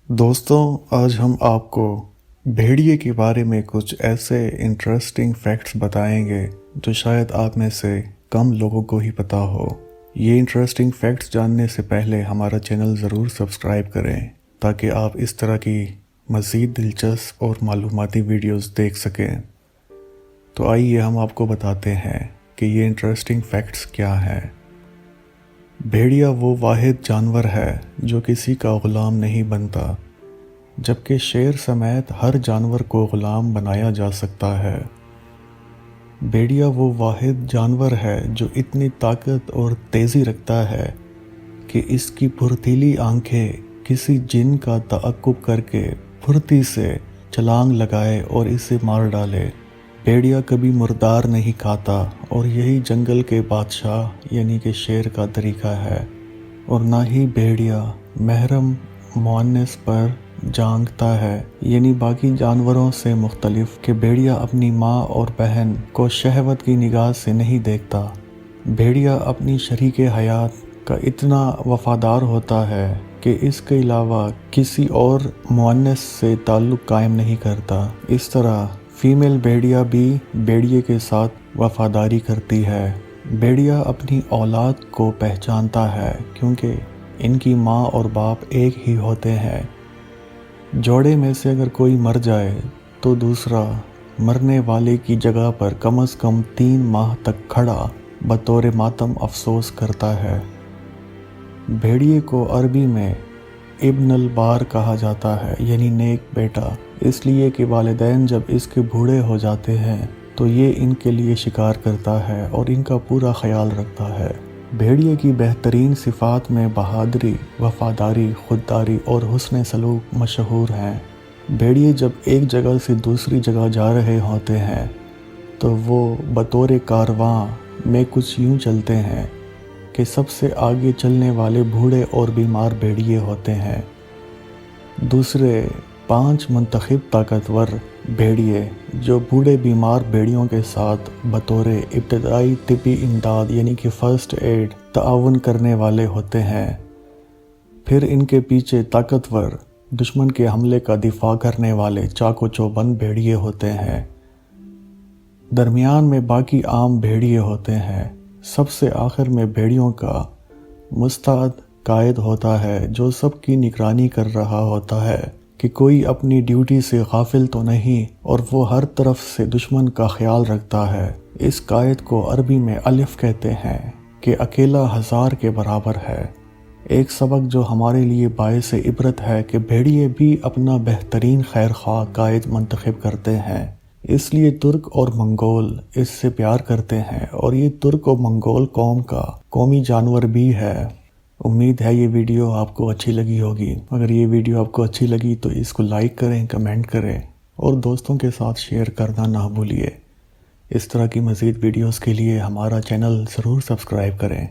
دوستوں، آج ہم آپ کو بھیڑیے کے بارے میں کچھ ایسے انٹرسٹنگ فیکٹس بتائیں گے جو شاید آپ میں سے کم لوگوں کو ہی پتہ ہو۔ یہ انٹرسٹنگ فیکٹس جاننے سے پہلے ہمارا چینل ضرور سبسکرائب کریں تاکہ آپ اس طرح کی مزید دلچسپ اور معلوماتی ویڈیوز دیکھ سکیں۔ تو آئیے ہم آپ کو بتاتے ہیں کہ یہ انٹرسٹنگ فیکٹس کیا ہیں۔ بھیڑیا وہ واحد جانور ہے جو کسی کا غلام نہیں بنتا، جبکہ شیر سمیت ہر جانور کو غلام بنایا جا سکتا ہے۔ بھیڑیا وہ واحد جانور ہے جو اتنی طاقت اور تیزی رکھتا ہے کہ اس کی پھرتیلی آنکھیں کسی جن کا تعاقب کر کے پھرتی سے چھلانگ لگائے اور اسے مار ڈالے۔ بھیڑیا کبھی مردار نہیں کھاتا اور یہی جنگل کے بادشاہ یعنی کہ شیر کا طریقہ ہے، اور نہ ہی بھیڑیا محرم مؤنث پر جانگتا ہے، یعنی باقی جانوروں سے مختلف کہ بھیڑیا اپنی ماں اور بہن کو شہوت کی نگاہ سے نہیں دیکھتا۔ بھیڑیا اپنی شریک حیات کا اتنا وفادار ہوتا ہے کہ اس کے علاوہ کسی اور مؤنث سے تعلق قائم نہیں کرتا۔ اس طرح فیمیل بھیڑیا بھی بھیڑیے کے ساتھ وفاداری کرتی ہے۔ بھیڑیا اپنی اولاد کو پہچانتا ہے کیونکہ ان کی ماں اور باپ ایک ہی ہوتے ہیں۔ جوڑے میں سے اگر کوئی مر جائے تو دوسرا مرنے والے کی جگہ پر کم از کم 3 ماہ تک کھڑا بطور ماتم افسوس کرتا ہے۔ بھیڑیے کو عربی میں ابن البار کہا جاتا ہے، یعنی نیک بیٹا، اس لیے کہ والدین جب اس کے بوڑھے ہو جاتے ہیں تو یہ ان کے لیے شکار کرتا ہے اور ان کا پورا خیال رکھتا ہے۔ بھیڑیے کی بہترین صفات میں بہادری، وفاداری، خودداری اور حسن سلوک مشہور ہیں۔ بھیڑیے جب ایک جگہ سے دوسری جگہ جا رہے ہوتے ہیں تو وہ بطور کارواں میں کچھ یوں چلتے ہیں کہ سب سے آگے چلنے والے بوڑھے اور بیمار بھیڑیے ہوتے ہیں۔ دوسرے 5 منتخب طاقتور بھیڑیے جو بوڑھے بیمار بھیڑیوں کے ساتھ بطور ابتدائی طبی امداد یعنی کہ فرسٹ ایڈ تعاون کرنے والے ہوتے ہیں۔ پھر ان کے پیچھے طاقتور دشمن کے حملے کا دفاع کرنے والے چاق و چوبند بھیڑیے ہوتے ہیں۔ درمیان میں باقی عام بھیڑیے ہوتے ہیں۔ سب سے آخر میں بھیڑیوں کا مستعد قائد ہوتا ہے جو سب کی نگرانی کر رہا ہوتا ہے کہ کوئی اپنی ڈیوٹی سے غافل تو نہیں، اور وہ ہر طرف سے دشمن کا خیال رکھتا ہے۔ اس قائد کو عربی میں الف کہتے ہیں کہ اکیلا 1000 کے برابر ہے۔ ایک سبق جو ہمارے لیے باعث عبرت ہے کہ بھیڑیے بھی اپنا بہترین خیر خواہ قائد منتخب کرتے ہیں، اس لیے ترک اور منگول اس سے پیار کرتے ہیں، اور یہ ترک اور منگول قوم کا قومی جانور بھی ہے۔ امید ہے یہ ویڈیو آپ کو اچھی لگی ہوگی۔ اگر یہ ویڈیو آپ کو اچھی لگی تو اس کو لائک کریں، کمنٹ کریں اور دوستوں کے ساتھ شیئر کرنا نہ بھولیے۔ اس طرح کی مزید ویڈیوز کے لیے ہمارا چینل ضرور سبسکرائب کریں۔